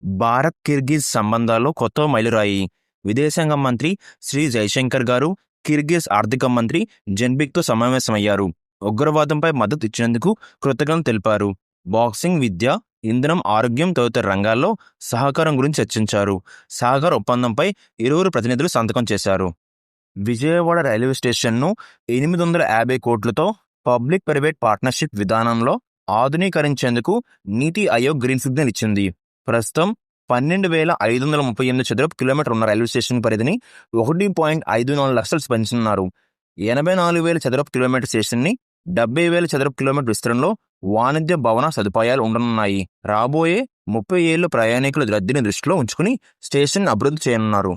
Bharat Kyrgyz సంబంధాల్లో కొత్త మైలురాయి. విదేశాంగ మంత్రి శ్రీ జైశంకర్ గారు కిర్గిజ్ ఆర్థిక మంత్రి జెన్బెక్తో సమావేశమయ్యారు. ఉగ్రవాదంపై మద్దతు ఇచ్చినందుకు కృతజ్ఞతలు తెలిపారు. బాక్సింగ్, విద్య, ఇంధనం, ఆరోగ్యం తదితర రంగాల్లో సహకారం గురించి చర్చించారు. సహకార ఒప్పందంపై ఇరువురు ప్రతినిధులు సంతకం చేశారు. విజయవాడ రైల్వే స్టేషన్ను 850 కోట్లతో పబ్లిక్ ప్రైవేట్ పార్ట్నర్షిప్ విధానంలో ఆధునీకరించేందుకు నీతి ఆయోగ్ గ్రీన్ సిగ్నల్ ఇచ్చింది. ప్రస్తుతం 12,538 చదరపు కిలోమీటర్ ఉన్న రైల్వే స్టేషన్ పరిధిని 1.54 లక్షలు పెంచుతున్నారు. 84,000 చదరపు కిలోమీటర్ స్టేషన్ని 70,000 చదరపు కిలోమీటర్ విస్తరణలో వాణిజ్య భవన సదుపాయాలు ఉండనున్నాయి. రాబోయే 30 ఏళ్లు ప్రయాణికుల రద్దీని దృష్టిలో ఉంచుకుని స్టేషన్ అభివృద్ధి చేయనున్నారు.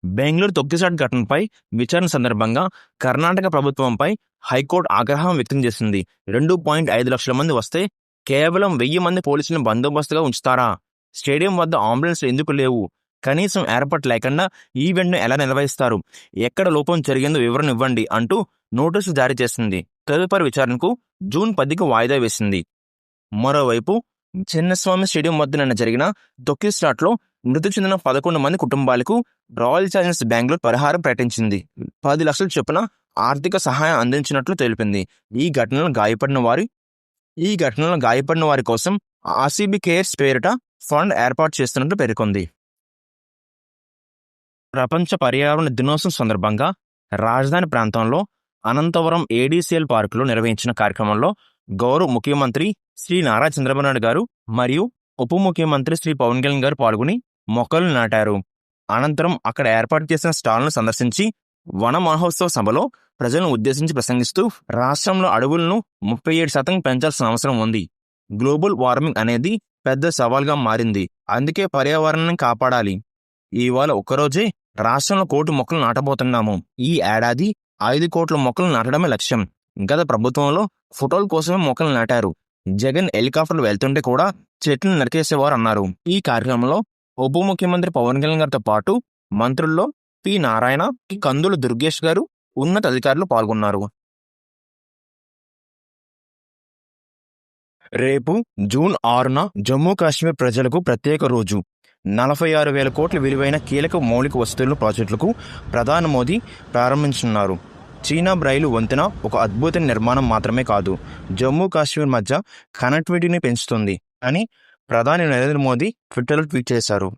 బెంగళూరు తొక్కిసలాట ఘటనపై విచారణ సందర్భంగా కర్ణాటక ప్రభుత్వంపై హైకోర్టు ఆగ్రహం వ్యక్తం చేసింది. 2.5 లక్షల మంది వస్తే కేవలం 1000 మంది పోలీసులను బందోబస్తుగా ఉంచుతారా? స్టేడియం వద్ద అంబులెన్స్లు ఎందుకు లేవు? కనీసం ఏర్పాటు లేకుండా ఈవెంట్ను ఎలా నిర్వహిస్తారు? ఎక్కడ లోపం జరిగిందో వివరణ ఇవ్వండి అంటూ నోటీసులు జారీ చేసింది. తదుపరి విచారణకు జూన్ 10కి వాయిదా వేసింది. మరోవైపు చిన్నస్వామి స్టేడియం వద్ద నిన్న జరిగిన తొక్కిసలాటలో మృతి చెందిన 11 మంది కుటుంబాలకు రాయల్ ఛాలెంజర్స్ బెంగళూరు పరిహారం ప్రకటించింది. 10 లక్షల చొప్పున ఆర్థిక సహాయం అందించినట్లు తెలిపింది. ఈ ఘటనలో గాయపడిన వారి కోసం ఆర్సీబీ కేర్స్ పేరిట ఫండ్ ఏర్పాటు చేస్తున్నట్లు పేర్కొంది. ప్రపంచ పర్యావరణ దినోత్సవం సందర్భంగా రాజధాని ప్రాంతంలో అనంతవరం ఏడీసీఎల్ పార్కులో నిర్వహించిన కార్యక్రమంలో గౌరవ ముఖ్యమంత్రి శ్రీ నారా చంద్రబాబు నాయుడు గారు మరియు ఉప ముఖ్యమంత్రి శ్రీ పవన్ కళ్యాణ్ గారు పాల్గొని మొక్కలు నాటారు. అనంతరం అక్కడ ఏర్పాటు చేసిన స్టాల్ను సందర్శించి వన మహోత్సవ సభలో ప్రజలను ఉద్దేశించి ప్రసంగిస్తూ రాష్ట్రంలో అడవులను 37% పెంచాల్సిన అవసరం ఉంది. గ్లోబల్ వార్మింగ్ అనేది పెద్ద సవాల్గా మారింది. అందుకే పర్యావరణాన్ని కాపాడాలి. ఇవాళ ఒక్కరోజే రాష్ట్రంలో 1 కోటి మొక్కలు నాటబోతున్నాము. ఈ ఏడాది 5 కోట్ల మొక్కలు నాటడమే లక్ష్యం. గత ప్రభుత్వంలో ఫోటోల కోసమే మొక్కలు నాటారు. జగన్ హెలికాప్టర్లు వెళ్తుంటే కూడా చెట్లు నరికేసేవారు అన్నారు. ఈ కార్యక్రమంలో ఉప ముఖ్యమంత్రి పవన్ కళ్యాణ్ గారితో పాటు మంత్రుల్లో పి నారాయణ, కందుల దుర్గేష్ గారు, ఉన్నత అధికారులు పాల్గొన్నారు. రేపు జూన్ 6న జమ్మూ కాశ్మీర్ ప్రజలకు ప్రత్యేక రోజు. 46,000 కోట్ల విలువైన కీలక మౌలిక వసతుల ప్రాజెక్టులకు ప్రధాని మోదీ ప్రారంభించనున్నారు. చీనా రైలు వంతెన ఒక అద్భుత నిర్మాణం మాత్రమే కాదు, జమ్మూ కాశ్మీర్ మధ్య కనెక్టివిటీని పెంచుతుంది అని ప్రధాని నరేంద్ర మోదీ ట్విట్టర్లో ట్వీట్ చేశారు.